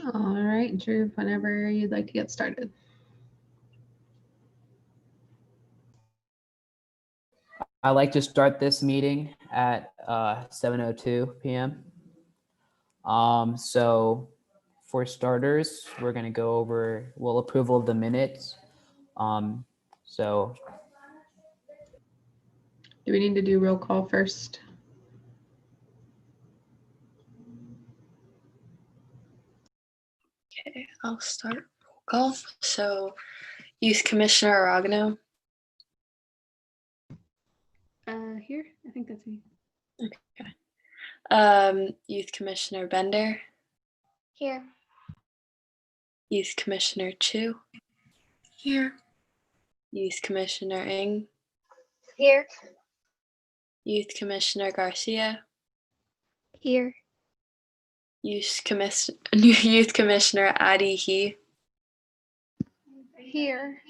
All right, Drew, whenever you'd like to get started. I'd like to start this meeting at 7:02 p.m. So for starters, we're going to go over, approval of the minutes. So Do we need to do roll call first? Okay, I'll start roll call. So Youth Commissioner Aragano. Here, I think that's me. Youth Commissioner Bender. Here. Youth Commissioner Chu. Here. Youth Commissioner Ng. Here. Youth Commissioner Garcia. Here. Youth Commissioner Adi He. Here.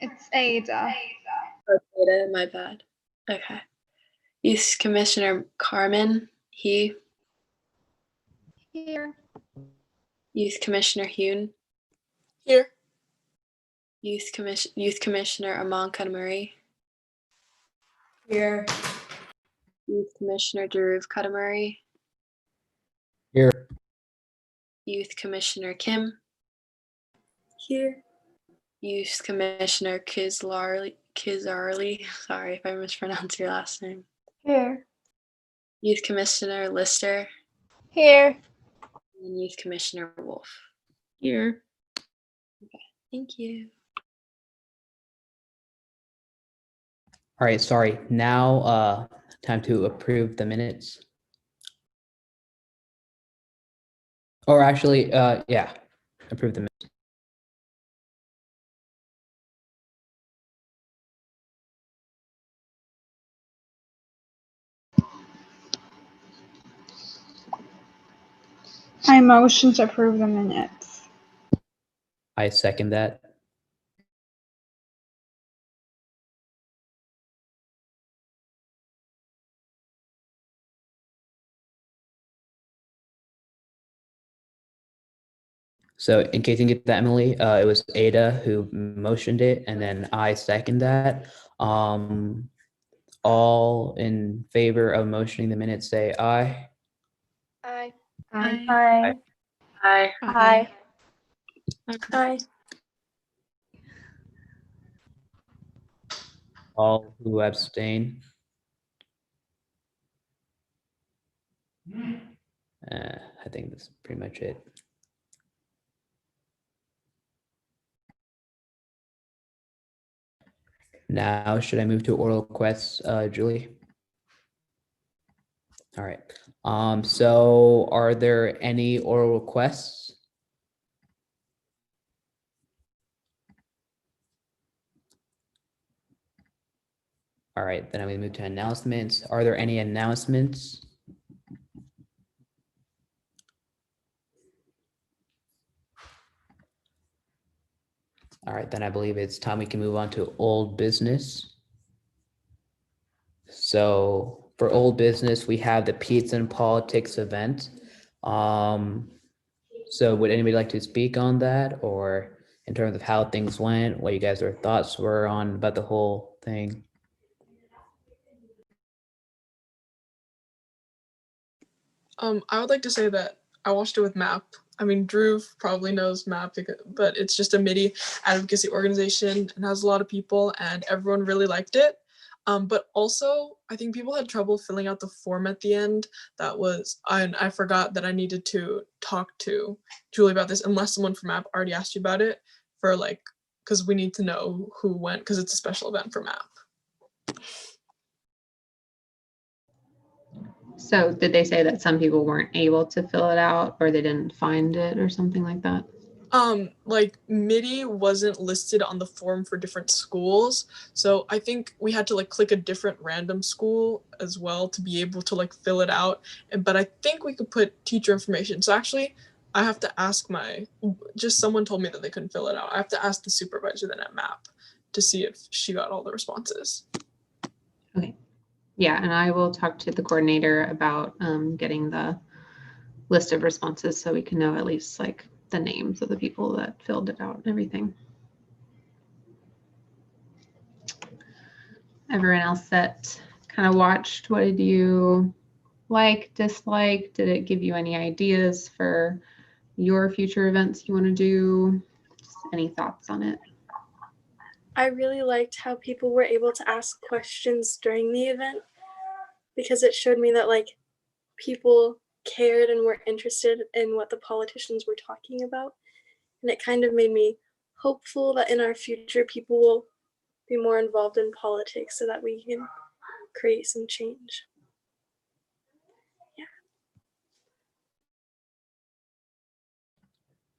It's Ada. Ada, my bad. Okay. Youth Commissioner Carmen He. Here. Youth Commissioner Hune. Here. Youth Commissioner Aman Kadamuri. Here. Youth Commissioner Dhruv Kadamuri. here. Youth Commissioner Kim. Here. Youth Commissioner Kizarli. Sorry if I mispronounced your last name. Here. Youth Commissioner Lister. Here. And Youth Commissioner Wolf. Here. Thank you. All right, sorry. Now time to approve the minutes. Or actually, yeah, approve the minutes. I motion to approve the minutes. I second that. So in case you get that, Emily, it was Ada who motioned it, and then I second that. All in favor of motioning the minutes, say aye. Aye. Aye. Aye. Aye. Aye. Aye. All who abstain. I think that's pretty much it. Now, should I move to oral requests, Julie? All right. So are there any oral requests? All right, then I'm going to move to announcements. Are there any announcements? All right, then I believe it's time we can move on to old business. So for old business, we have the Pizza and Politics event. So would anybody like to speak on that, or in terms of how things went, what you guys' thoughts were on about the whole thing? I would like to say that I watched it with MAP. I mean, Drew probably knows MAP, but it's just a MIDI advocacy organization and has a lot of people, and everyone really liked it. But also, I think people had trouble filling out the form at the end. I forgot that I needed to talk to Julie about this, unless someone from MAP already asked you about it, because we need to know who went, because it's a special event for MAP. So did they say that some people weren't able to fill it out, or they didn't find it or something like that? Like MIDI wasn't listed on the form for different schools. So I think we had to click a different random school as well to be able to fill it out. But I think we could put teacher information. So actually I have to ask someone told me that they couldn't fill it out. I have to ask the supervisor then at MAP to see if she got all the responses. Okay. Yeah, and I will talk to the coordinator about getting the list of responses so we can know at least the names of the people that filled it out and everything. Everyone else that kind of watched, what did you like, dislike? Did it give you any ideas for your future events you want to do? Just any thoughts on it? I really liked how people were able to ask questions during the event because it showed me that like people cared and were interested in what the politicians were talking about. And it kind of made me hopeful that in our future people will be more involved in politics so that we can create some change.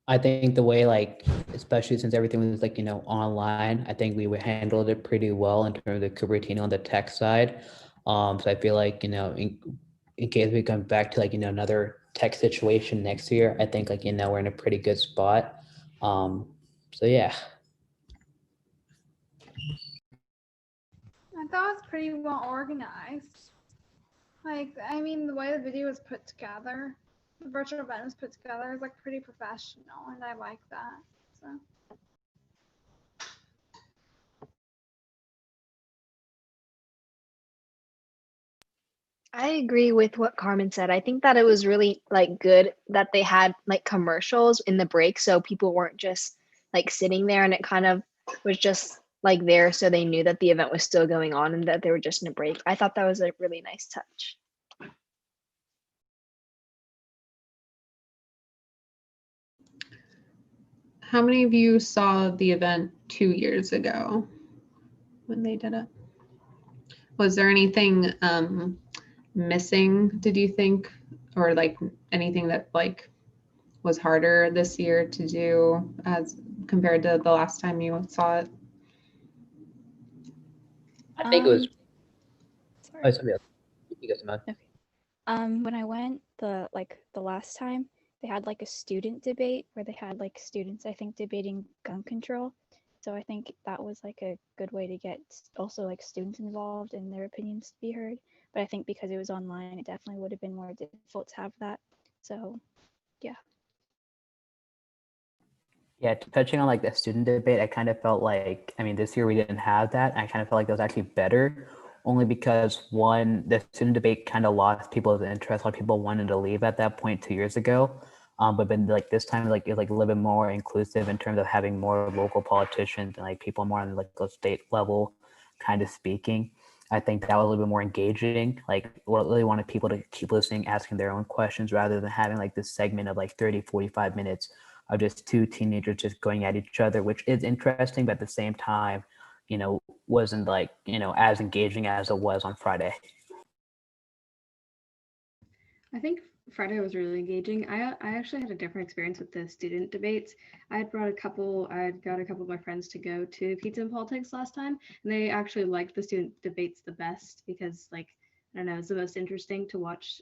I think the way, like, especially since everything was like, online, I think we handled it pretty well in terms of Cupertino on the tech side. So I feel like, in case we come back to like, another tech situation next year, I think like, we're in a pretty good spot. So yeah. I thought it was pretty well organized. Like, I mean, the way the video was put together, the virtual event was put together, is like pretty professional, and I like that. So. I agree with what Carmen said. I think that it was really like good that they had like commercials in the break so people weren't just like sitting there, and it kind of was just like there so they knew that the event was still going on and that they were just in a break. I thought that was a really nice touch. How many of you saw the event 2 years ago when they did it? Was there anything missing, did you think, or like anything that like was harder this year to do as compared to the last time you saw it? I think it was. Sorry. Oh, somebody else. You guys know. Okay. When I went the last time, they had like a student debate where they had like students, I think, debating gun control. So I think that was like a good way to get also like students involved and their opinions to be heard. But I think because it was online, it definitely would have been more difficult to have that. So yeah. Yeah, touching on like the student debate, I kind of felt like, I mean, this year we didn't have that. I kind of felt like that was actually better, only because one, the student debate kind of lost people's interest. A lot of people wanted to leave at that point 2 years ago. But then like this time, like it's like a little bit more inclusive in terms of having more local politicians and like people more on like the state level kind of speaking. I think that was a little bit more engaging. Like really wanted people to keep listening, asking their own questions rather than having like this segment of like 30, 45 minutes of just two teenagers just going at each other, which is interesting, but at the same time, wasn't like, as engaging as it was on Friday. I think Friday was really engaging. I actually had a different experience with the student debates. I had got a couple of my friends to go to Pizza and Politics last time, and they actually liked the student debates the best because, like, I don't know, it's the most interesting to watch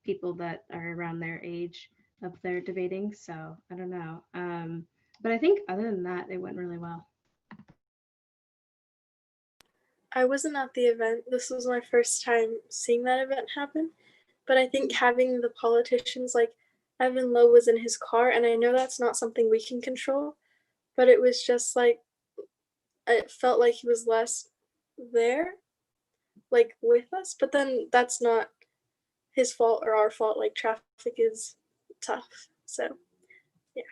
people that are around their age up there debating. So I don't know. But I think other than that, it went really well. I wasn't at the event. This was my first time seeing that event happen. But I think having the politicians, like Evan Lowe was in his car, and I know that's not something we can control, but it was just like, it felt like he was less there, like with us, but then that's not his fault or our fault. Like traffic is tough. So yeah.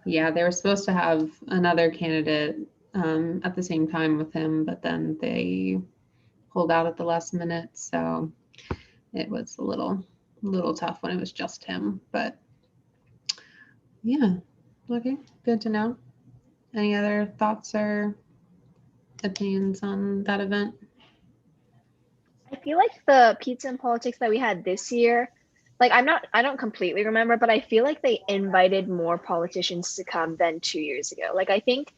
Yeah, they were supposed to have another candidate at the same time with him, but then they pulled out at the last minute. So it was a little tough when it was just him, but yeah. Okay, good to know. Any other thoughts or opinions on that event? I feel like the Pizza and Politics that we had this year, like I don't completely remember, but I feel like they invited more politicians to come than 2 years ago. Like I think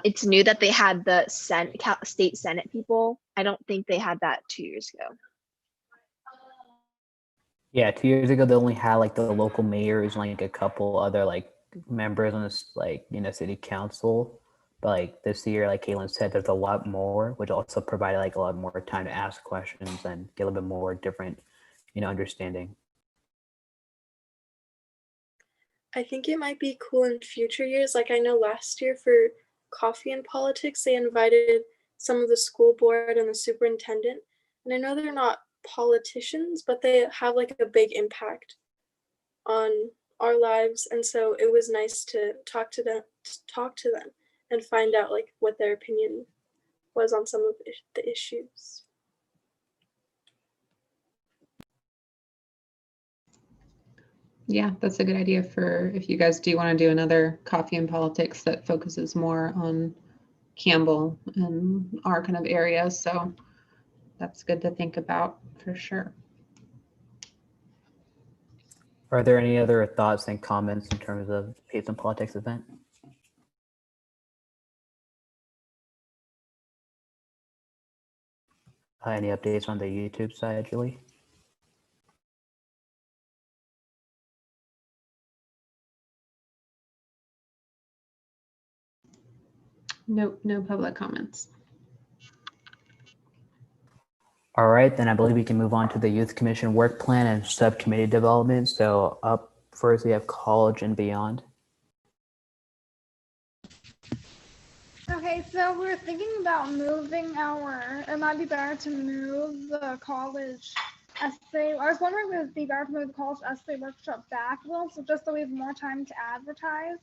it's new that they had the state Senate people. I don't think they had that 2 years ago. Yeah, 2 years ago they only had like the local mayors and like a couple other like members on this like city council. But like this year, like Caitlin said, there's a lot more, which also provided like a lot more time to ask questions and get a little bit more different, understanding. I think it might be cool in future years. Like I know last year for Coffee and Politics, they invited some of the school board and the superintendent. And I know they're not politicians, but they have like a big impact on our lives. And so it was nice to talk to them and find out like what their opinion was on some of the issues. Yeah, that's a good idea for if you guys do want to do another Coffee and Politics that focuses more on Campbell and our kind of area. So that's good to think about for sure. Are there any other thoughts and comments in terms of Peace and Politics event? Any updates on the YouTube side, Julie? Nope, no public comments. All right, then I believe we can move on to the Youth Commission work plan and subcommittee development. So up first, we have college and beyond. Okay, so we're thinking about moving it might be better to move the college essay. I was wondering if it would be better to move the college essay workshop back a little, so just so we have more time to advertise.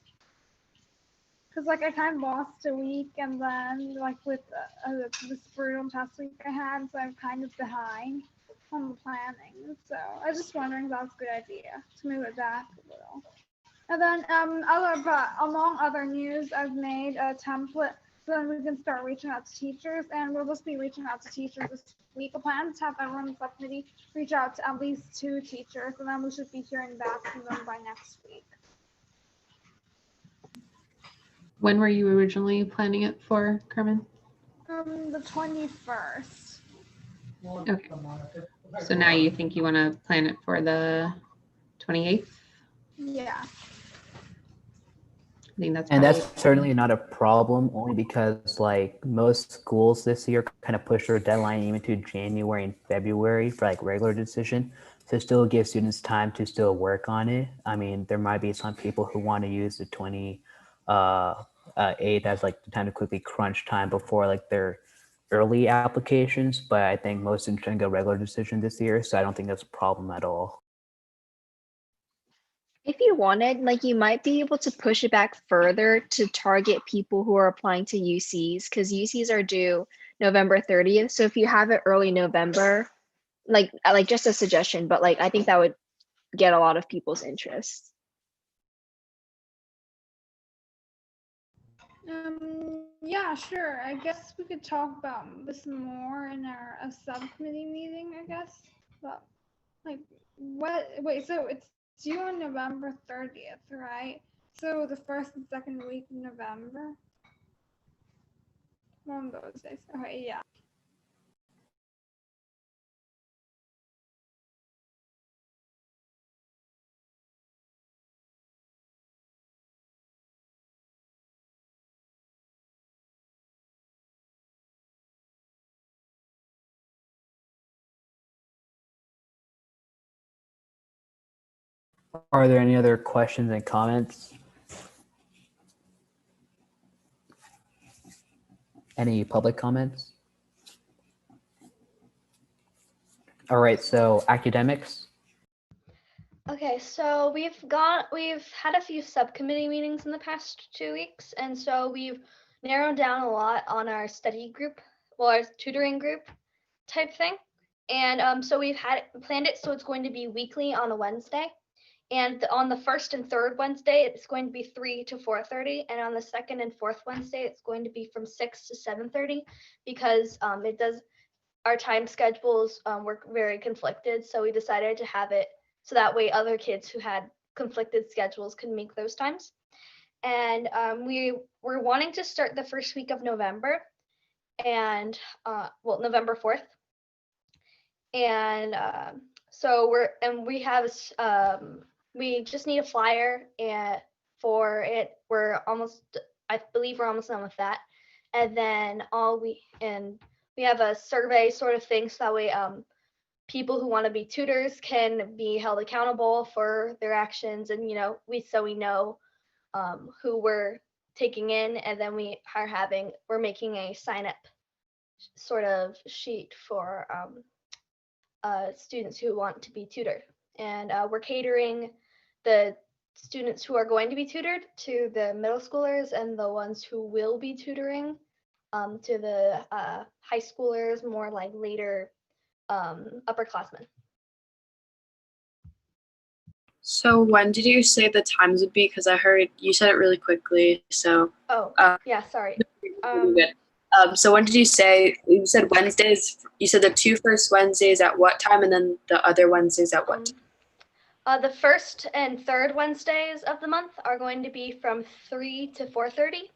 Because like I kind of lost a week, and then like with this brutal test week I had, so I'm kind of behind on the planning. So I was just wondering if that's a good idea to move it back a little. And then among other news, I've made a template so then we can start reaching out to teachers, and we'll just be reaching out to teachers this week. The plan is to have everyone in the subcommittee reach out to at least 2 teachers, and then we should be hearing back from them by next week. When were you originally planning it for, Carmen? The 21st. Okay. So now you think you want to plan it for the 28th? Yeah. I think that's And probably that's certainly not a problem, only because like most schools this year kind of push their deadline even to January and February for like regular decision. To still give students time to still work on it. I mean, there might be some people who want to use the 28th as like the time to quickly crunch time before like their early applications, but I think most students are going to go regular decision this year, so I don't think that's a problem at all. If you wanted, like you might be able to push it back further to target people who are applying to UCs, because UCs are due November 30th. So if you have it early November, like just a suggestion, but like I think that would get a lot of people's interest. Yeah, sure. I guess we could talk about this more in our subcommittee meeting, I guess. But like, wait, so it's due on November 30th, right? So the first and second week of November. One of those days. Okay, yeah. Are there any other questions and comments? Any public comments? All right, so academics. Okay, so we've had a few subcommittee meetings in the past 2 weeks, and so we've narrowed down a lot on our study group, well, our tutoring group type thing. And so we've planned it so it's going to be weekly on a Wednesday. And on the first and third Wednesday, it's going to be 3 to 4:30. And on the second and fourth Wednesday, it's going to be from 6 to 7:30, because our time schedules were very conflicted. So we decided to have it so that way other kids who had conflicted schedules could make those times. And we were wanting to start the first week of November, and November 4th. And so we just need a flyer for it. I believe we're almost done with that. And then we have a survey sort of thing, so that way people who want to be tutors can be held accountable for their actions, and we know who we're taking in, and then we're making a sign up sort of sheet for students who want to be tutored, and we're catering the students who are going to be tutored to the middle schoolers, and the ones who will be tutoring to the high schoolers, more like later upperclassmen. So when did you say the times would be? Because I heard you said it really quickly. So Yeah, sorry. good. So when did you say? You said Wednesdays. You said the 2 first Wednesdays at what time, and then the other Wednesdays at what time? The first and third Wednesdays of the month are going to be from 3 to 4:30,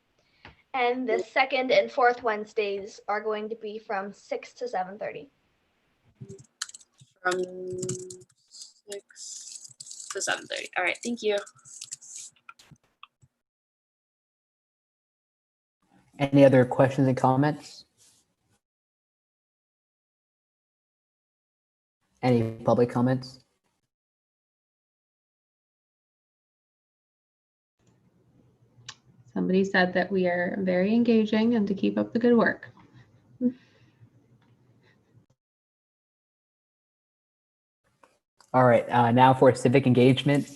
and the second and fourth Wednesdays are going to be from 6 to 7:30. From 6 to 7:30. All right, thank you. Any other questions and comments? Any public comments? Somebody said that we are very engaging and to keep up the good work. All right, now for civic engagement.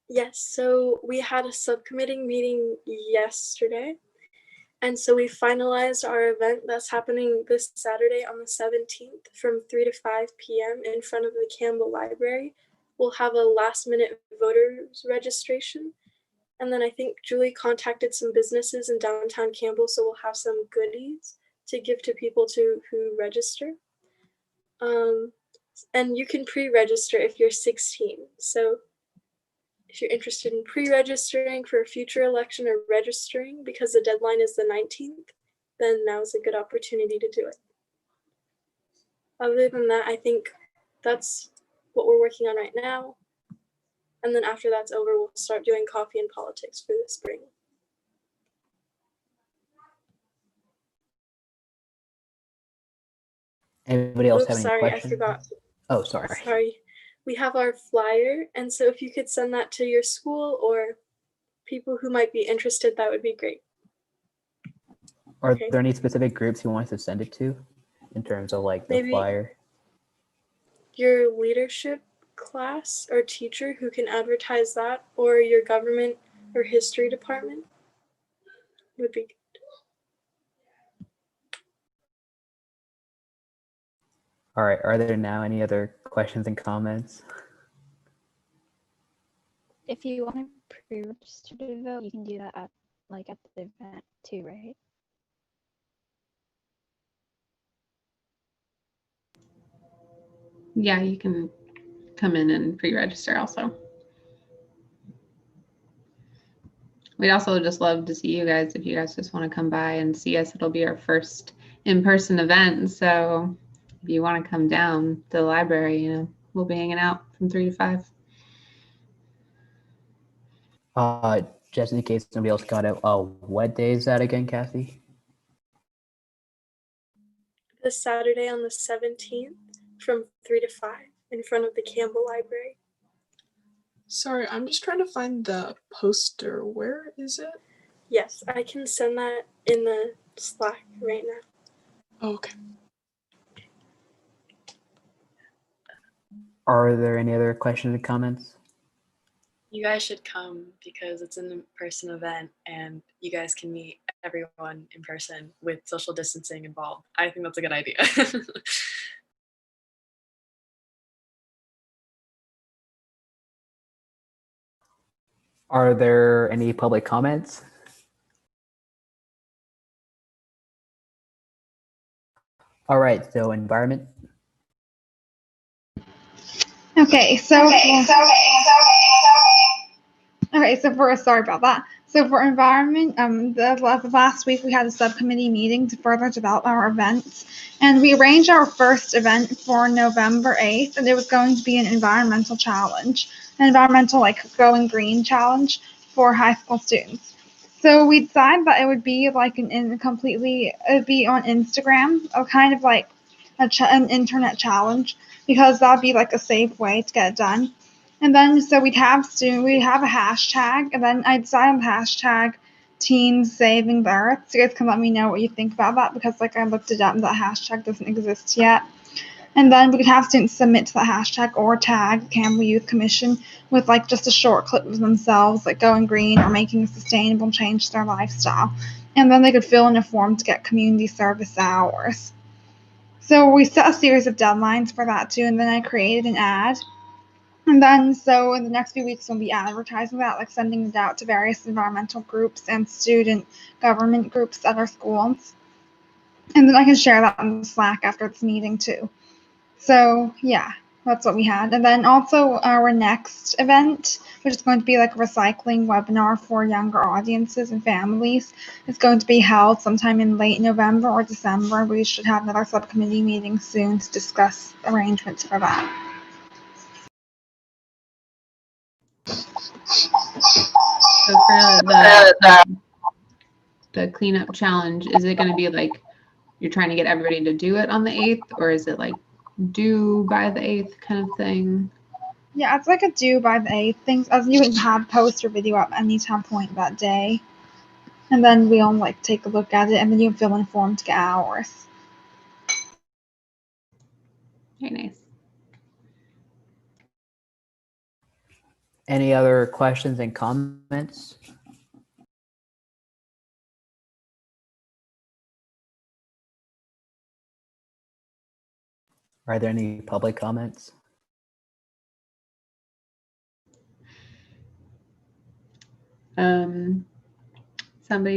Yes, so we had a subcommittee meeting yesterday, and so we finalized our event that's happening this Saturday on the 17th from 3 to 5 p.m. in front of the Campbell Library. We'll have a last-minute voters registration, and then I think Julie contacted some businesses in downtown Campbell, so we'll have some goodies to give to people who register. And you can pre-register if you're 16. So if you're interested in pre-registering for a future election or registering because the deadline is the 19th, then now is a good opportunity to do it. Other than that, I think that's what we're working on right now. And then after that's over, we'll start doing coffee and politics for the spring. Anybody else have any sorry, questions? I forgot. Oh, sorry. Sorry. We have our flyer, and so if you could send that to your school or people who might be interested, that would be great. Are there any specific groups you want us to send it to in terms of like the Maybe flyer? Your leadership class or teacher who can advertise that, or your government or history department would be good. All right, are there now any other questions and comments? If you want to pre-register to vote, you can do that at the event too, right? Yeah, you can come in and pre-register also. We'd also just love to see you guys if you guys just want to come by and see us. It'll be our first in-person event. So if you want to come down to the library, we'll be hanging out from 3 to 5. Just in case somebody else got it, what day is that again, Kathy? This Saturday on the 17th from 3 to 5 in front of the Campbell Library. Sorry, I'm just trying to find the poster. Where is it? Yes, I can send that in the Slack right now. Oh, okay. Are there any other questions and comments? You guys should come because it's an in-person event and you guys can meet everyone in person with social distancing involved. I think that's a good idea. Are there any public comments? All right, so environment. Okay, so sorry about that. So for environment, the last week we had a subcommittee meeting to further develop our events, and we arranged our first event for November 8th, and it was going to be an environmental challenge, an environmental going green challenge for high school students. So we decided that it would be it would be on Instagram, or kind of like an internet challenge, because that'd be like a safe way to get it done. And then so we'd have a hashtag, and then I decided on the hashtag Teens Saving the Earth. So you guys can let me know what you think about that, because like I looked it up and that hashtag doesn't exist yet. And then we could have students submit to the hashtag or tag Campbell Youth Commission with like just a short clip of themselves, like going green or making a sustainable change to their lifestyle. And then they could fill in a form to get community service hours. So we set a series of deadlines for that too, and then I created an ad. And then so in the next few weeks we'll be advertising that, like sending it out to various environmental groups and student government groups at our schools. And then I can share that on Slack after this meeting too. So yeah, that's what we had. And then also our next event, which is going to be like a recycling webinar for younger audiences and families, is going to be held sometime in late November or December. We should have another subcommittee meeting soon to discuss arrangements for that. So for the cleanup challenge, is it going to be like you're trying to get everybody to do it on the 8th, or is it like due by the 8th kind of thing? Yeah, it's like a due by the 8th thing, as you can have post your video up any time point that day. And then we'll like take a look at it, and then you can fill in form to get hours. Very nice. Any other questions and comments? Are there any public comments? Somebody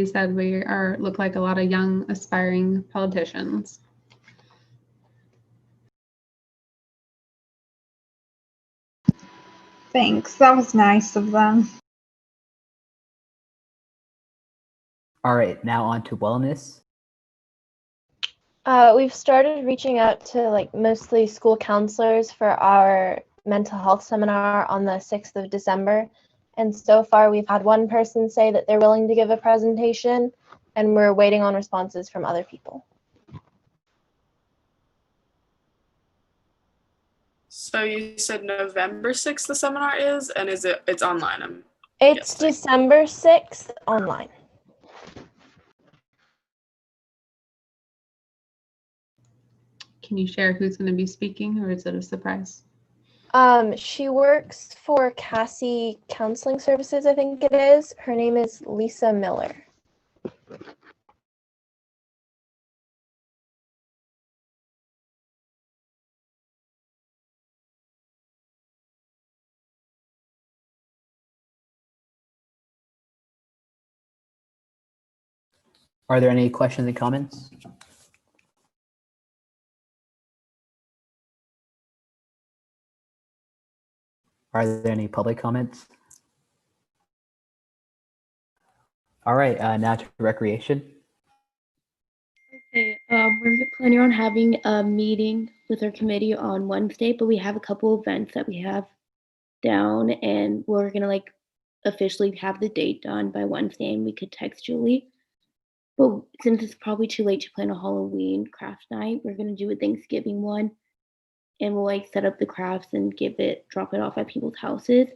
said we look like a lot of young aspiring politicians. Thanks, that was nice of them. All right, now on to wellness. We've started reaching out to like mostly school counselors for our mental health seminar on the 6th of December. And so far we've had one person say that they're willing to give a presentation, and we're waiting on responses from other people. So you said November 6th the seminar is, and it's online? It's December 6th online. Can you share who's going to be speaking, or is it a surprise? She works for Cassie Counseling Services, I think it is. Her name is Lisa Miller. Are there any questions and comments? Are there any public comments? All right, now to recreation. Okay, we're planning on having a meeting with our committee on Wednesday, but we have a couple events that we have down, and we're gonna like officially have the date done by Wednesday, and we could text Julie. But since it's probably too late to plan a Halloween craft night, we're gonna do a Thanksgiving one, and we'll like set up the crafts and drop it off at people's houses.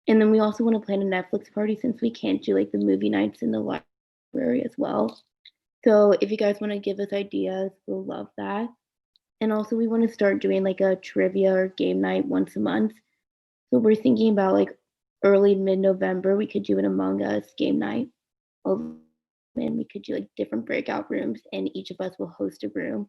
And then we also want to plan a Netflix party, since we can't do like the movie nights in the library as well. So if you guys want to give us ideas, we'll love that. And also we want to start doing like a trivia or game night once a month. So we're thinking about like early mid-November, we could do an Among Us game night. And we could do like different breakout rooms, and each of us will host a room.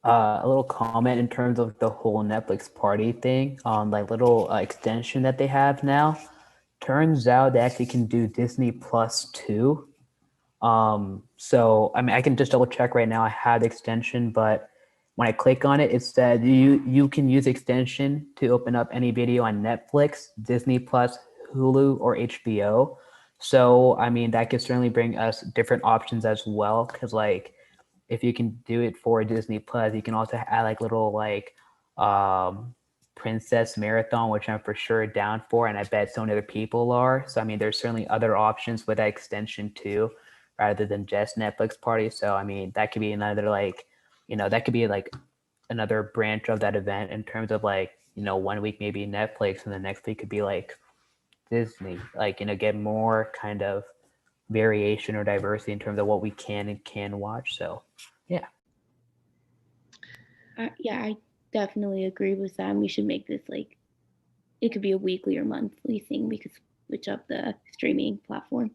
A little comment in terms of the whole Netflix party thing, like little extension that they have now. Turns out they actually can do Disney Plus too. So I mean, I can just double check right now. I have the extension, but when I click on it, it said you can use extension to open up any video on Netflix, Disney Plus, Hulu, or HBO. So I mean, that could certainly bring us different options as well, because like, if you can do it for Disney Plus, you can also add like little like Princess Marathon, which I'm for sure down for, and I bet so many other people are. So I mean, there's certainly other options with that extension too, rather than just Netflix parties. So I mean, that could be another like, that could be like another branch of that event in terms of like, 1 week maybe Netflix and the next week could be like Disney, like, get more kind of variation or diversity in terms of what we can and can watch. So yeah. Yeah, I definitely agree with that. We should make this like, it could be a weekly or monthly thing. We could switch up the streaming platform.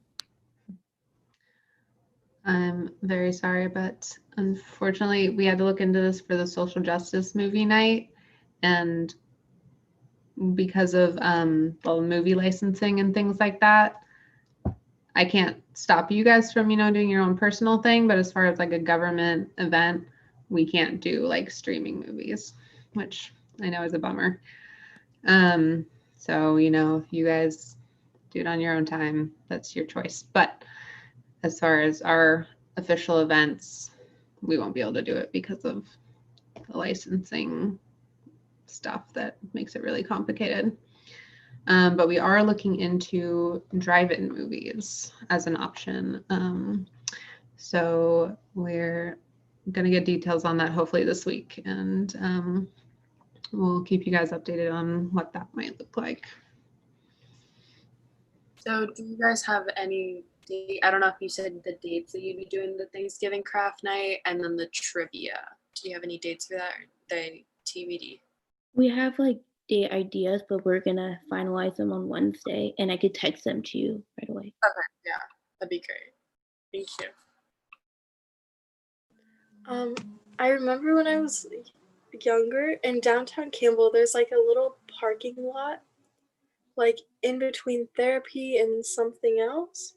I'm very sorry, but unfortunately, we had to look into this for the social justice movie night, and because of the movie licensing and things like that, I can't stop you guys from doing your own personal thing. But as far as like a government event, we can't do like streaming movies, which I know is a bummer. So if you guys do it on your own time, that's your choice. But as far as our official events, we won't be able to do it because of the licensing stuff that makes it really complicated. But we are looking into drive-in movies as an option. So we're going to get details on that hopefully this week, and we'll keep you guys updated on what that might look like. So do you guys have any, I don't know if you said the dates that you'd be doing the Thanksgiving craft night and then the trivia. Do you have any dates for that, or the TBD? We have like date ideas, but we're gonna finalize them on Wednesday, and I could text them to you right away. Okay, yeah, that'd be great. Thank you. I remember when I was younger in downtown Campbell, there's like a little parking lot, like in between therapy and something else.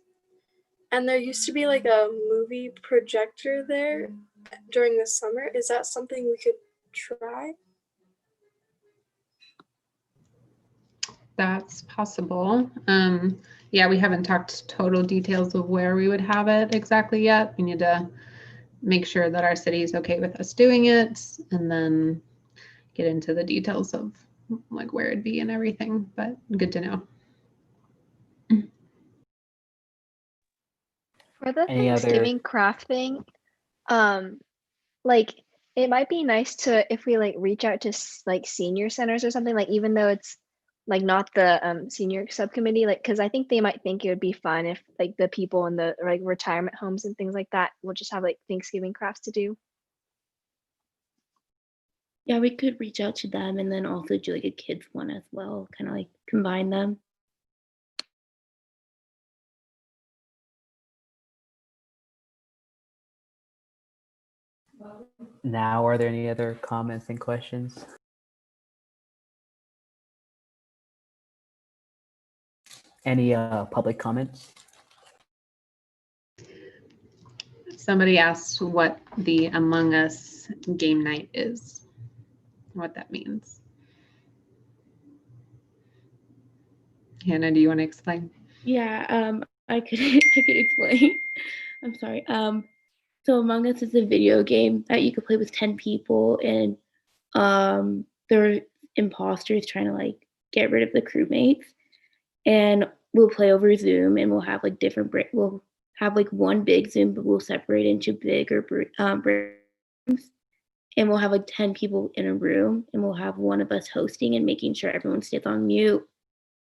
And there used to be like a movie projector there during the summer. Is that something we could try? That's possible. Yeah, we haven't talked total details of where we would have it exactly yet. We need to make sure that our city is okay with us doing it, and then get into the details of like where it'd be and everything. But good to know. For the Any other- Thanksgiving craft thing, like it might be nice to, if we like reach out to like senior centers or something, like even though it's like not the senior subcommittee, like because I think they might think it would be fun if like the people in the like retirement homes and things like that will just have like Thanksgiving crafts to do. Yeah, we could reach out to them and then also do like a kids one as well, kind of like combine them. Now, are there any other comments and questions? Any public comments? Somebody asked what the Among Us game night is, what that means. Hannah, do you want to explain? Yeah, I could I could explain. I'm sorry. So Among Us is a video game that you could play with 10 people, and there are imposters trying to like get rid of the crewmates, and we'll play over Zoom, and we'll have like we'll have like one big Zoom, but we'll separate into bigger rooms, and we'll have like 10 people in a room, and we'll have one of us hosting and making sure everyone stays on mute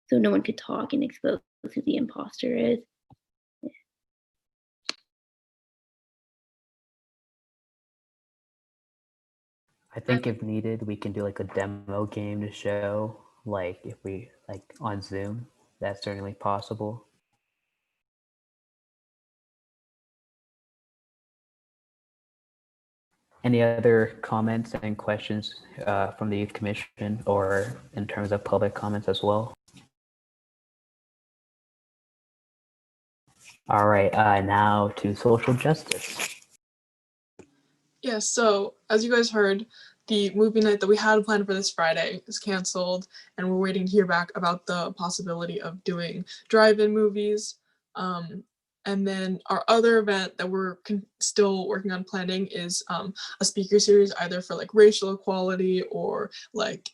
so no one could talk and expose who the imposter is. I think if needed, we can do like a demo game to show, like if we like on Zoom, that's certainly possible. Any other comments and questions from the Youth Commission or in terms of public comments as well? All right, now to social justice. Yeah, so as you guys heard, the movie night that we had planned for this Friday is canceled, and we're waiting to hear back about the possibility of doing drive-in movies. And then our other event that we're still working on planning is a speaker series, either for like racial equality or like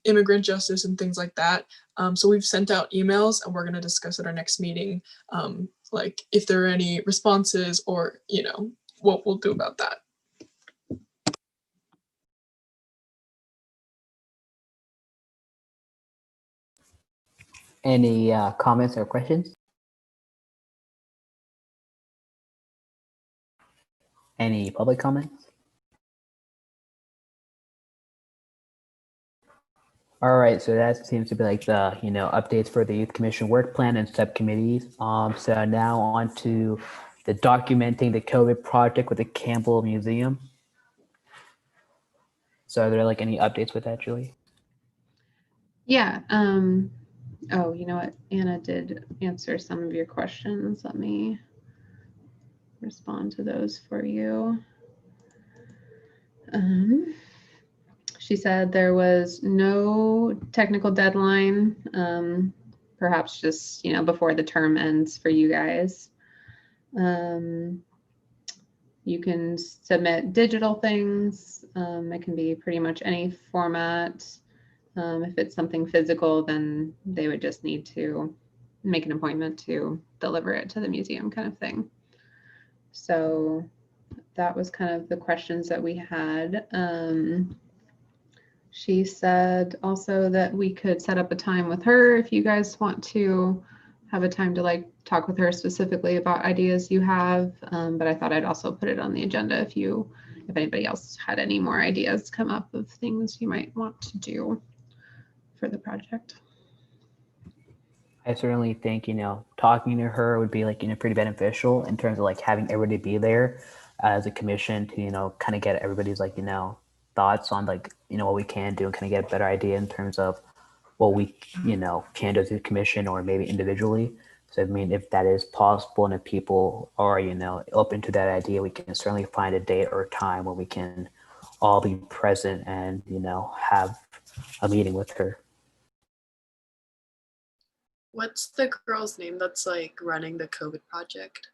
immigrant justice and things like that. So we've sent out emails, and we're going to discuss at our next meeting like if there are any responses or, you know, what we'll do about that. Any comments or questions? Any public comments? All right, so that seems to be like the, you know, updates for the Youth Commission work plan and subcommittees. So now on to the documenting the COVID project with the Campbell Museum. So are there like any updates with that, Julie? Yeah. Oh, you know what? Anna did answer some of your questions. Let me respond to those for you. She said there was no technical deadline, perhaps just, you know, before the term ends for you guys. You can submit digital things. It can be pretty much any format. If it's something physical, then they would just need to make an appointment to deliver it to the museum, kind of thing. So that was kind of the questions that we had. She said also that we could set up a time with her if you guys want to have a time to like talk with her specifically about ideas you have. But I thought I'd also put it on the agenda if anybody else had any more ideas come up of things you might want to do for the project. I certainly think, you know, talking to her would be like, you know, pretty beneficial in terms of like having everybody be there as a commission to, you know, kind of get everybody's like, you know, thoughts on like, you know, what we can do and kind of get a better idea in terms of what we, you know, can do as a commission or maybe individually. So, I mean, if that is possible and if people are, you know, open to that idea, we can certainly find a date or time where we can all be present and, you know, have a meeting with her. What's the girl's name that's like running the COVID project?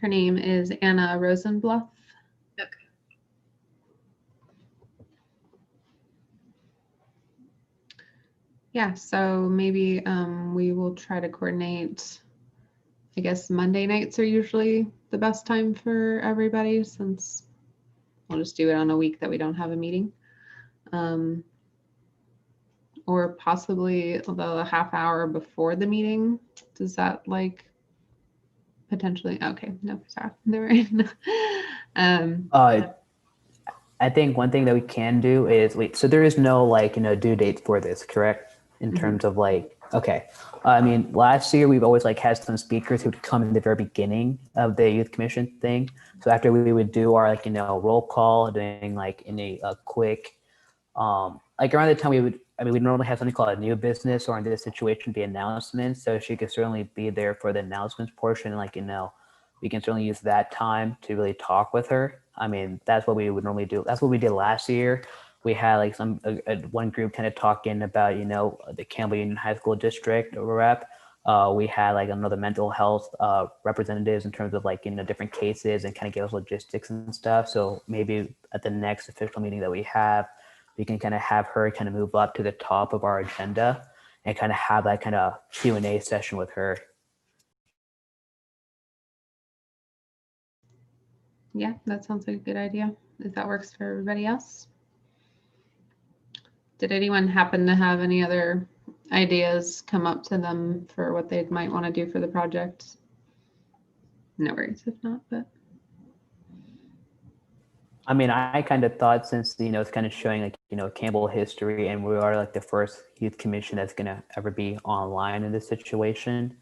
Her name is Anna Rosenbluth. Okay. Yeah, so maybe we will try to coordinate. I guess Monday nights are usually the best time for everybody, since we'll just do it on a week that we don't have a meeting. Or possibly the half hour before the meeting. Does that like potentially? Okay, no, sorry, never mind. I think one thing that we can do is so there is no like, you know, due date for this, correct? In terms of like, okay. I mean, last year we've always like had some speakers who would come in the very beginning of the youth commission thing. So after we would do our like, you know, roll call, doing like in a quick, like around the time we'd normally have something called a new business, or in this situation, the announcements. So she could certainly be there for the announcements portion. And like, you know, we can certainly use that time to really talk with her. I mean, that's what we would normally do. That's what we did last year. We had like one group kind of talking about, you know, the Campbell Union High School district rep. We had like another mental health representatives in terms of like, you know, different cases and kind of give us logistics and stuff. So maybe at the next official meeting that we have, we can kind of have her kind of move up to the top of our agenda and kind of have that kind of Q&A session with her. Yeah, that sounds like a good idea. If that works for everybody else. Did anyone happen to have any other ideas come up to them for what they might want to do for the project? No worries if not, but. I mean, I kind of thought, since, you know, it's kind of showing like, you know, Campbell history, and we are like the first youth commission that's going to ever be online in this situation,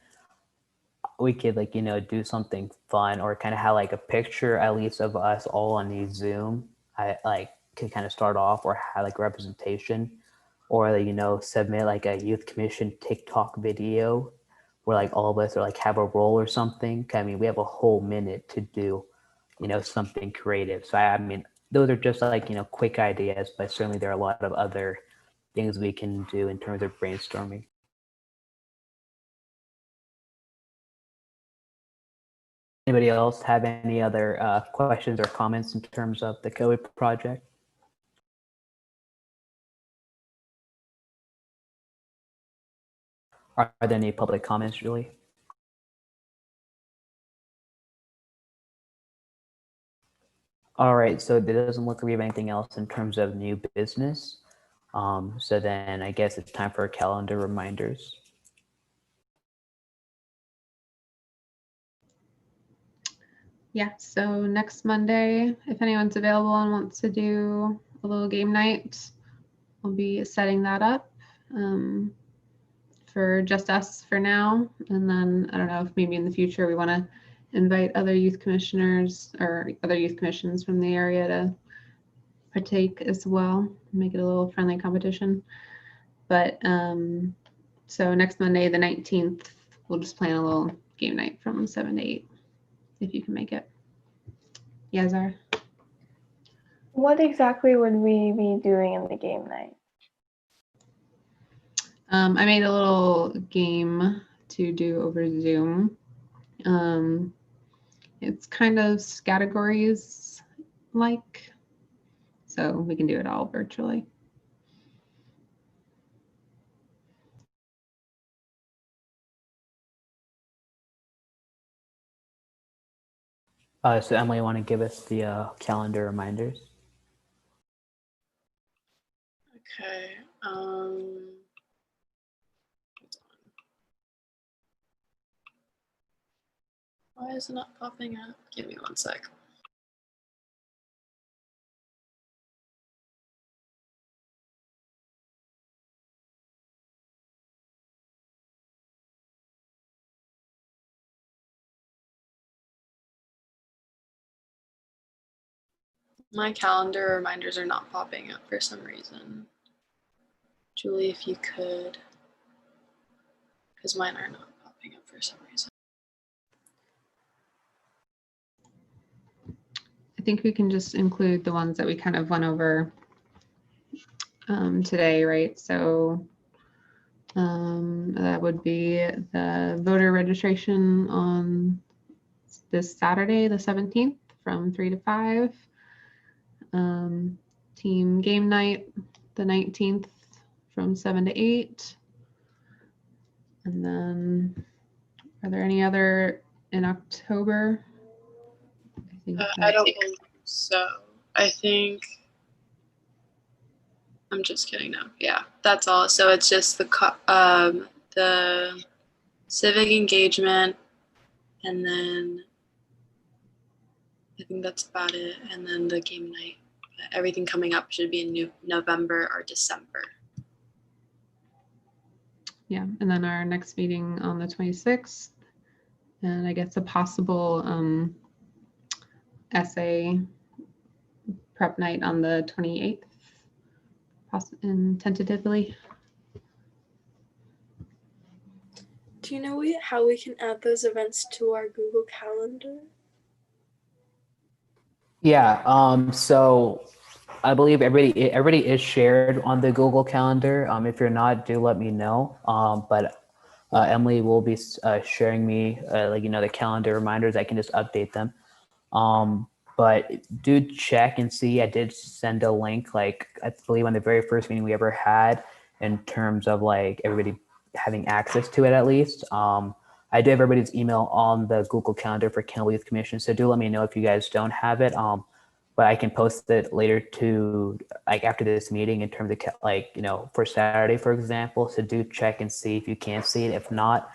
we could like, you know, do something fun or kind of have like a picture at least of us all on the Zoom. I like could kind of start off, or have like representation, or, you know, submit like a youth commission TikTok video where like all of us are like have a role or something. I mean, we have a whole minute to do, you know, something creative. So I mean, those are just like, you know, quick ideas, but certainly there are a lot of other things we can do in terms of brainstorming. Anybody else have any other questions or comments in terms of the COVID project? Are there any public comments, Julie? All right, so there doesn't look like we have anything else in terms of new business. So then I guess it's time for calendar reminders. Yeah, so next Monday, if anyone's available and wants to do a little game night, we'll be setting that up for just us for now. And then I don't know if maybe in the future we want to invite other youth commissioners or other youth commissions from the area to partake as well, make it a little friendly competition. But so next Monday, the 19th, we'll just plan a little game night from 7 to 8, if you can make it. Yeah, Zara? What exactly would we be doing in the game night? I made a little game to do over Zoom. It's kind of categories like, so we can do it all virtually. So Emily, you want to give us the calendar reminders? Okay. Why is it not popping up? Give me one sec. My calendar reminders are not popping up for some reason. Julie, if you could, because mine are not popping up for some reason. I think we can just include the ones that we kind of went over today, right? So that would be the voter registration on this Saturday, the 17th, from 3 to 5. Team game night, the 19th, from 7 to 8. And then, are there any other in October? I don't believe so. I think I'm just kidding. No, yeah, that's all. So it's just the civic engagement, and then I think that's about it. And then the game night. Everything coming up should be in November or December. Yeah, and then our next meeting on the 26th, and I guess a possible essay prep night on the 28th, and tentatively. Do you know how we can add those events to our Google Calendar? Yeah, so I believe everybody is shared on the Google Calendar. If you're not, do let me know. But Emily will be sharing me the calendar reminders. I can just update them. But do check and see. I did send a link, I believe on the very first meeting we ever had, in terms of everybody having access to it at least. I do have everybody's email on the Google Calendar for Kendall Youth Commission, so do let me know if you guys don't have it. But I can post it later to after this meeting in terms of for Saturday, for example. So do check and see if you can see it. If not,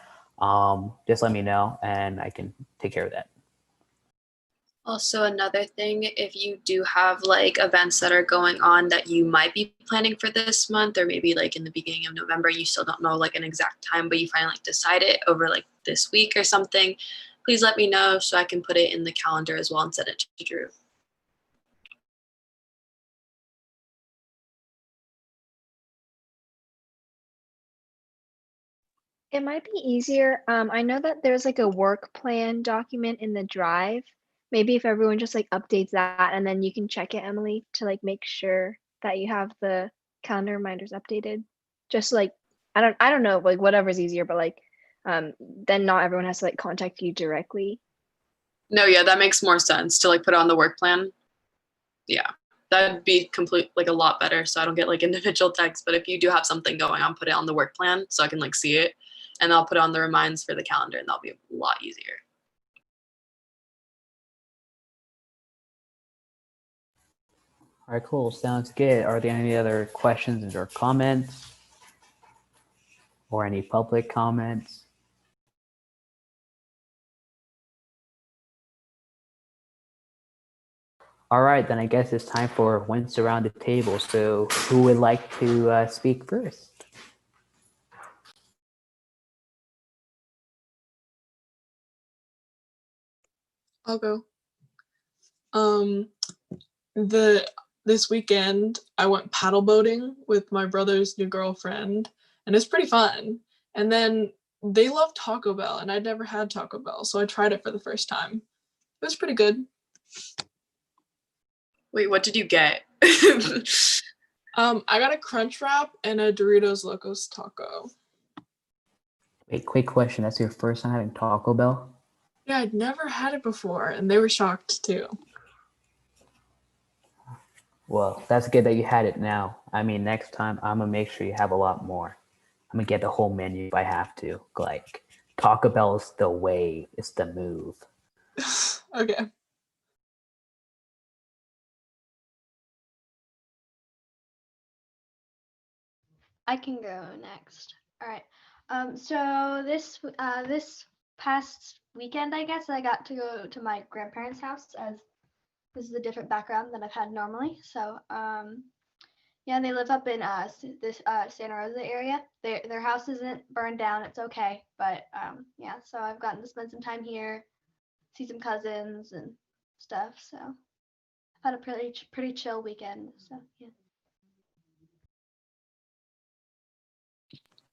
just let me know and I can take care of that. Also, another thing, if you do have events that are going on that you might be planning for this month, or maybe in the beginning of November, you still don't know an exact time, but you finally decide it over this week or something, please let me know so I can put it in the calendar as well and send it to Drew. It might be easier. I know that there's a work plan document in the drive. Maybe if everyone just updates that, and then you can check it, Emily, to make sure that you have the calendar reminders updated. Just I don't know, whatever's easier, but then not everyone has to contact you directly. No, yeah, that makes more sense to put it on the work plan. Yeah, that'd be a lot better, so I don't get individual texts. But if you do have something going on, put it on the work plan so I can see it. and I'll put on the reminds for the calendar, and that'll be a lot easier. All right, cool. Sounds good. Are there any other questions or comments? Or any public comments? All right, then I guess it's time for wins around the table. So who would like to speak first? I'll go. This weekend I went paddle boating with my brother's new girlfriend, and it's pretty fun. And then they love Taco Bell, and I'd never had Taco Bell, so I tried it for the first time. It was pretty good. Wait, what did you get? I got a Crunch Wrap and a Doritos Locos Taco. Wait, quick question. That's your first time having Taco Bell? Yeah, I'd never had it before, and they were shocked too. Well, that's good that you had it now. I mean, next time I'm gonna make sure you have a lot more. I'm gonna get the whole menu if I have to. Like, Taco Bell is the way, it's the move. Okay. I can go next. All right. So this past weekend, I guess I got to go to my grandparents' house, as this is a different background than I've had normally. So yeah, they live up in this Santa Rosa area. Their house isn't burned down. It's okay. But yeah, so I've gotten to spend some time here, see some cousins and stuff. So I've had a pretty chill weekend. So yeah.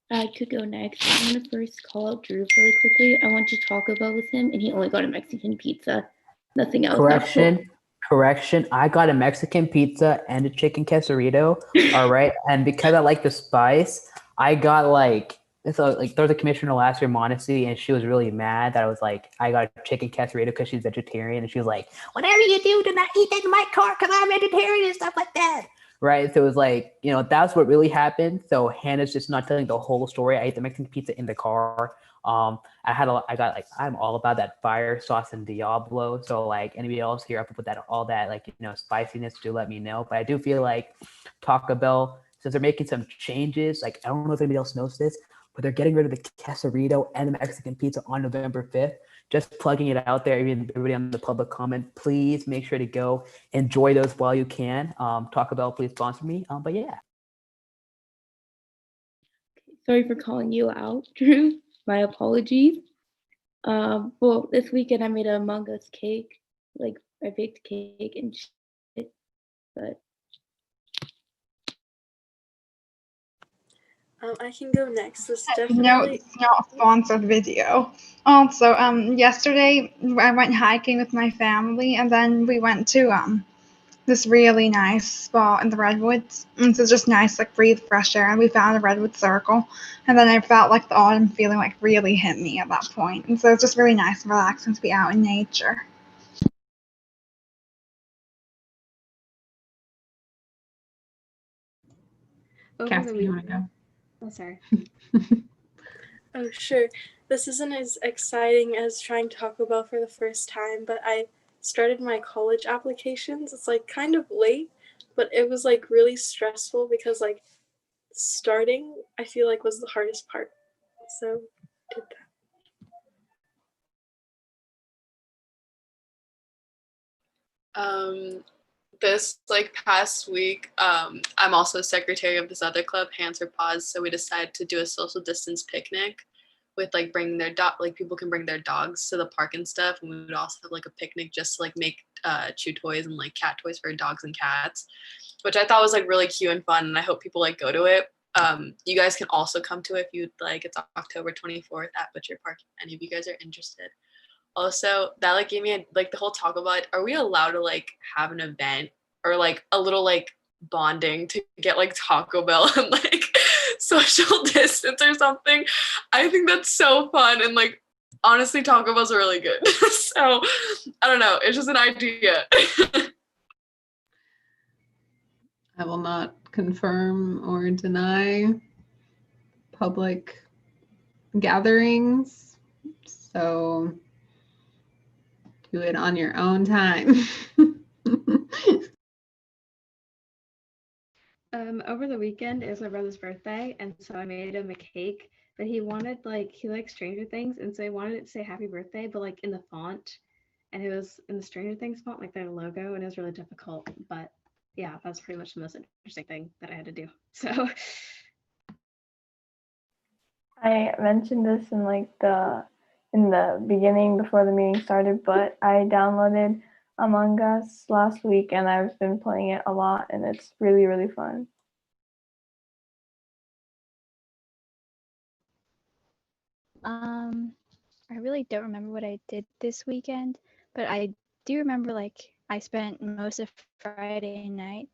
I could go next. I'm gonna first call out Drew really quickly. I went to Taco Bell with him, and he only got a Mexican pizza. Nothing else. Correction. I got a Mexican pizza and a chicken quesarito. All right, and because I like the spice, I got like there was a commissioner last year, Monacy, and she was really mad that I got a chicken quesarito because she's vegetarian, and she was like, "Whatever you do not eat that in my car because I'm vegetarian and stuff like that." Right, so it was that's what really happened. So Hannah's just not telling the whole story. I ate the Mexican pizza in the car. I'm all about that fire sauce and Diablo. So anybody else here up with that, all that spiciness, do let me know. But I do feel like Taco Bell, since they're making some changes, I don't know if anybody else knows this, but they're getting rid of the quesarito and the Mexican pizza on November 5th. Just plugging it out there, everybody on the public comment, please make sure to go enjoy those while you can. Taco Bell, please sponsor me. But yeah. Sorry for calling you out, Drew. My apologies. Well, this weekend I made a Among Us cake. I baked cake and shit, but I can go next. This definitely It's not a sponsored video. Also, yesterday I went hiking with my family, and then we went to this really nice spot in the redwoods. And so it's just nice, breathe fresh air. And we found a redwood circle, and then I felt like the autumn feeling really hit me at that point. And so it's just really nice and relaxing to be out in nature. Cassie, you want to go? Oh, sorry. Oh, sure. This isn't as exciting as trying Taco Bell for the first time, but I started my college applications. It's kind of late, but it was really stressful because starting I feel was the hardest part. So did that. This past week, I'm also secretary of this other club, Hands for Paws. So we decided to do a social distance picnic with bringing their dog, people can bring their dogs to the park and stuff. And we would also have a picnic just to make chew toys and cat toys for dogs and cats, which I thought was really cute and fun. And I hope people go to it. You guys can also come to it if you'd like. It's October 24th at Butcher Park. If any of you guys are interested. Also, that gave me the whole talk about, are we allowed to have an event or a little bonding to get Taco Bell and social distance or something? I think that's so fun, and honestly, Taco Bell's really good. So I don't know, it's just an idea. I will not confirm or deny public gatherings. So do it on your own time. Over the weekend it was my brother's birthday, and so I made him a cake. But he wanted he likes Stranger Things, and so he wanted it to say Happy Birthday, but like in the font, and it was in the Stranger Things font, like their logo, and it was really difficult. But yeah, that's pretty much the most interesting thing that I had to do. So I mentioned this in in the beginning before the meeting started, but I downloaded Among Us last week and I've been playing it a lot and it's really, really fun. I really don't remember what I did this weekend, but I do remember I spent most of Friday night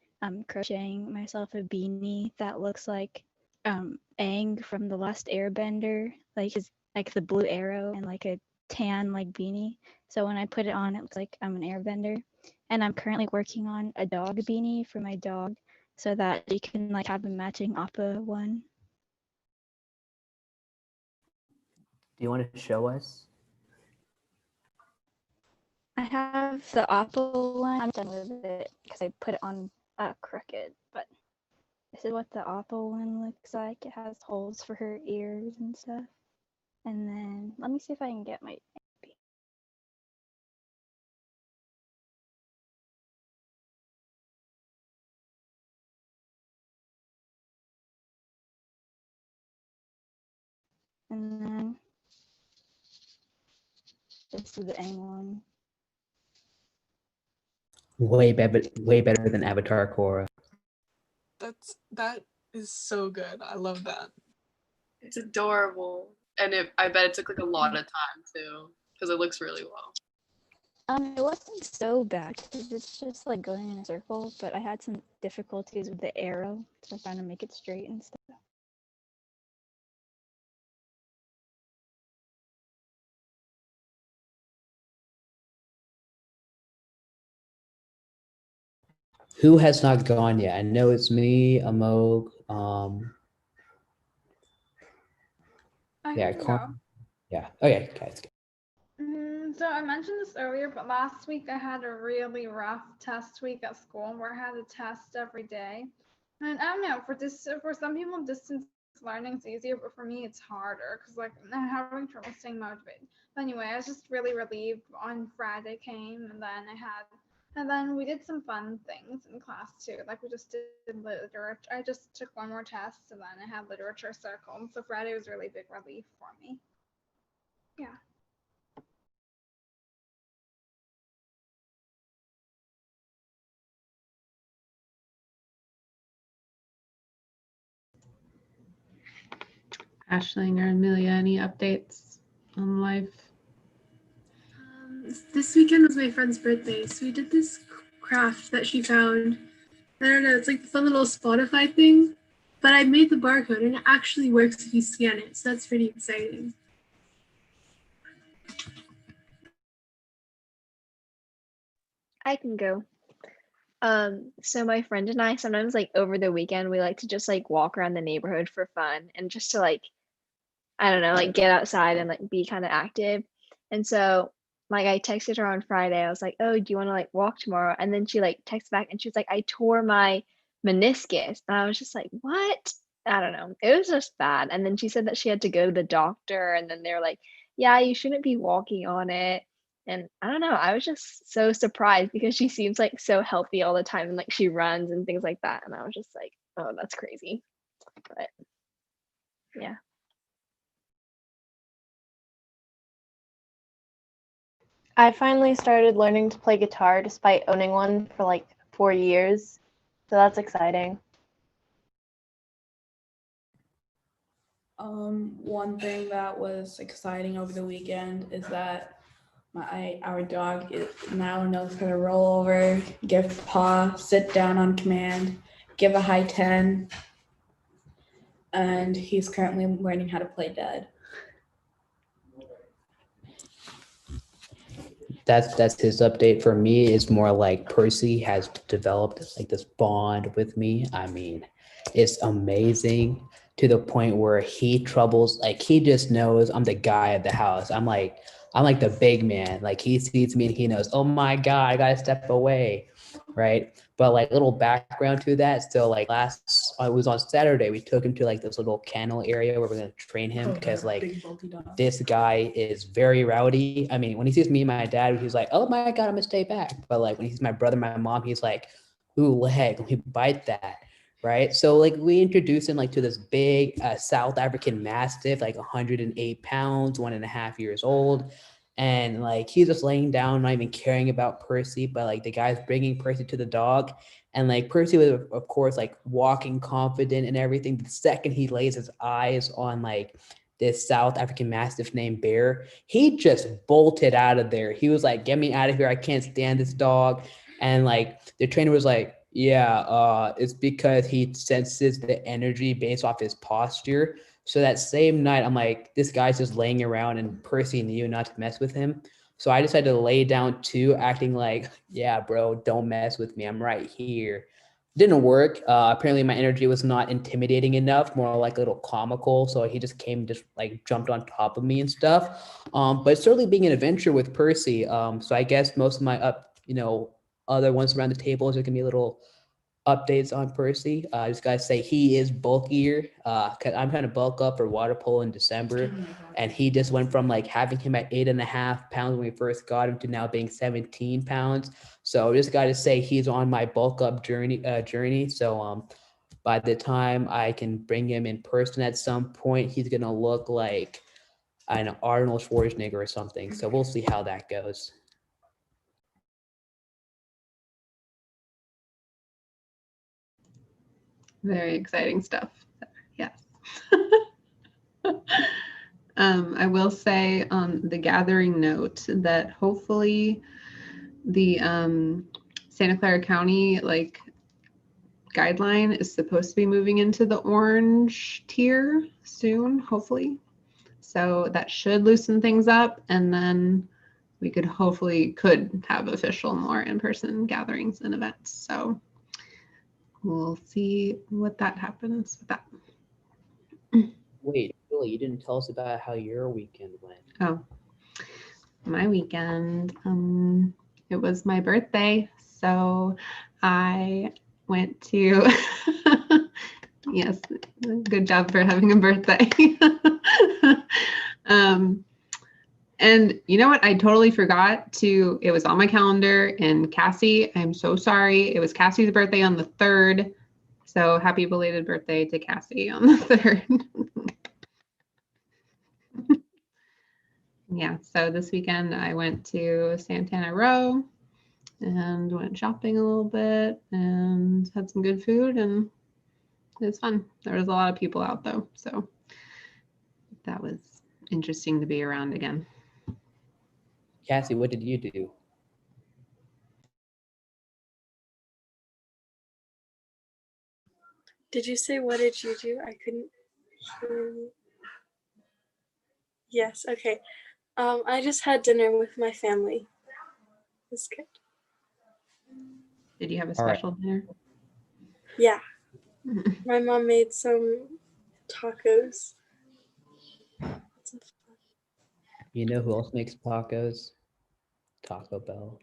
crocheting myself a beanie that looks like Aang from The Last Airbender, like the blue arrow and like a tan beanie. So when I put it on, it looks like I'm an airbender. And I'm currently working on a dog beanie for my dog so that you can have a matching Appa one. Do you want to show us? I have the Apple one. I'm done with it because I put it on crooked, but this is what the Apple one looks like. It has holes for her ears and stuff. And then let me see if I can get my and then this is the Aang one. Way better than Avatar Korra. That is so good. I love that. It's adorable. And I bet it took a lot of time too, because it looks really well. It wasn't so bad because it's just going in a circle, but I had some difficulties with the arrow, so I'm trying to make it straight and stuff. Who has not gone yet? I know it's me, Amog, yeah, Carmen. Yeah. Okay, guys. So I mentioned this earlier, but last week I had a really rough test week at school where I had a test every day. And I don't know, for some people distance learning is easier, but for me it's harder because I'm having trouble staying motivated. But anyway, I was just really relieved when Friday came, and then we did some fun things in class too. We just did literature. I just took one more test and then I had literature circled. So Friday was really big relief for me. Yeah. Aisling or Amelia, any updates on life? This weekend was my friend's birthday, so we did this craft that she found. I don't know, it's like the fun little Spotify thing, but I made the barcode and it actually works if you scan it, so that's pretty exciting. I can go. So my friend and I sometimes over the weekend we like to just walk around the neighborhood for fun and just to I don't know, get outside and be kind of active. And so I texted her on Friday. I was like, "Oh, do you want to walk tomorrow?" And then she texted back and she was like, "I tore my meniscus." And I was just like, "What?" I don't know. It was just bad. And then she said that she had to go to the doctor and then they're like, "Yeah, you shouldn't be walking on it." And I don't know, I was just so surprised because she seems so healthy all the time and she runs and things like that. And I was just like, "Oh, that's crazy." But yeah. I finally started learning to play guitar despite owning one for 4 years. So that's exciting. One thing that was exciting over the weekend is that our dog now knows how to roll over, give paw, sit down on command, give a high 10, and he's currently learning how to play dead. That's his update. For me, it's more Percy has developed this bond with me. I mean, it's amazing. to the point where he troubles, like he just knows I'm the guy of the house. I'm like the big man. Like he sees me and he knows, oh my God, I gotta step away, right? But like little background to that. So like it was on Saturday, we took him to like this little kennel area where we're gonna train him because like this guy is very rowdy. I mean, when he sees me and my dad, he's like, oh my God, I'm gonna stay back. But like when he sees my brother, my mom, he's like, ooh, leg, let me bite that. Right. So like we introduced him like to this big South African Mastiff, like 108 pounds, 1.5 years old. And like he's just laying down, not even caring about Percy, but like the guy's bringing Percy to the dog. And like Percy was, of course, like walking confident and everything. The second he lays his eyes on like this South African Mastiff named Bear, he just bolted out of there. He was like, get me out of here. I can't stand this dog. And like the trainer was like, yeah, it's because he senses the energy based off his posture. So that same night, I'm like, this guy's just laying around and Percy knew not to mess with him. So I decided to lay down too, acting like, yeah, bro, don't mess with me. I'm right here. Didn't work. Apparently my energy was not intimidating enough, more like a little comical. So he just came, just like jumped on top of me and stuff. But certainly being an adventure with Percy. So I guess most of my other ones around the table is gonna be little updates on Percy. I just gotta say he is bulkier. Cause I'm trying to bulk up for water polo in December, and he just went from like having him at 8.5 pounds when we first got him to now being 17 pounds. So I just gotta say he's on my bulk up journey. So by the time I can bring him in person at some point, he's gonna look like an Arnold Schwarzenegger or something. So we'll see how that goes. Very exciting stuff. Yes. I will say on the gathering note that hopefully the Santa Clara County like guideline is supposed to be moving into the orange tier soon, hopefully. So that should loosen things up, and then we could have official more in-person gatherings and events. So we'll see what that happens with that. Wait, Billy, you didn't tell us about how your weekend went. Oh, my weekend, it was my birthday. So I went to, yes, good job for having a birthday. And you know what? I totally forgot it was on my calendar, and Cassie, I'm so sorry. It was Cassie's birthday on the 3rd. So happy belated birthday to Cassie on the 3rd. Yeah, so this weekend I went to Santana Row and went shopping a little bit and had some good food, and it was fun. There was a lot of people out though, so that was interesting to be around again. Cassie, what did you do? Did you say what did you do? I couldn't hear you. Yes, okay. I just had dinner with my family. It was good. Did you have a special dinner? Yeah. My mom made some tacos. You know who else makes tacos? Taco Bell.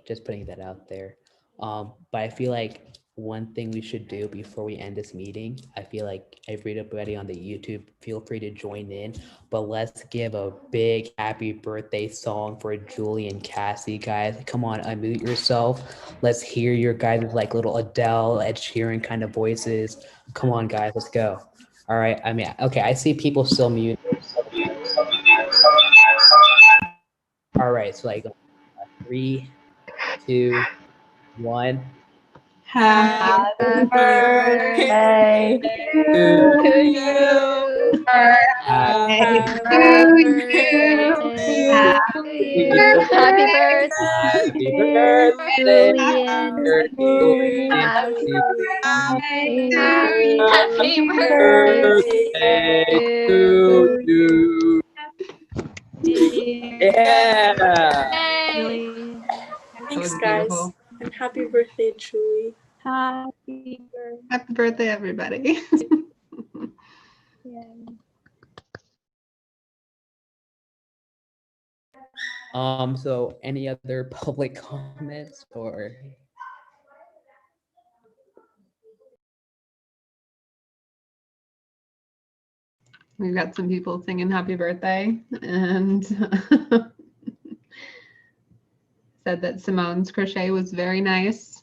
Just putting that out there. But I feel like one thing we should do before we end this meeting, I feel like everybody on the YouTube, feel free to join in, but let's give a big happy birthday song for Julie and Cassie, guys. Come on, unmute yourself. Let's hear your guys' like little Adele, Ed Sheeran kind of voices. Come on, guys, let's go. All right, I mean, okay, I see people still muted. All right, so like 3, 2, 1. Happy birthday to you. Happy Thanks, guys. And happy birthday, Julie. Happy birthday. Happy birthday, everybody. So any other public comments or? We've got some people singing happy birthday and said that Simone's crochet was very nice.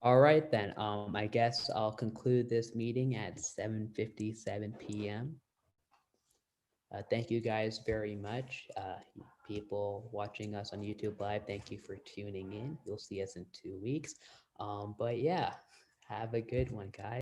All right then, I guess I'll conclude this meeting at 7:57 p.m. Thank you guys very much. People watching us on YouTube Live, thank you for tuning in. You'll see us in 2 weeks. But yeah, have a good one, guys.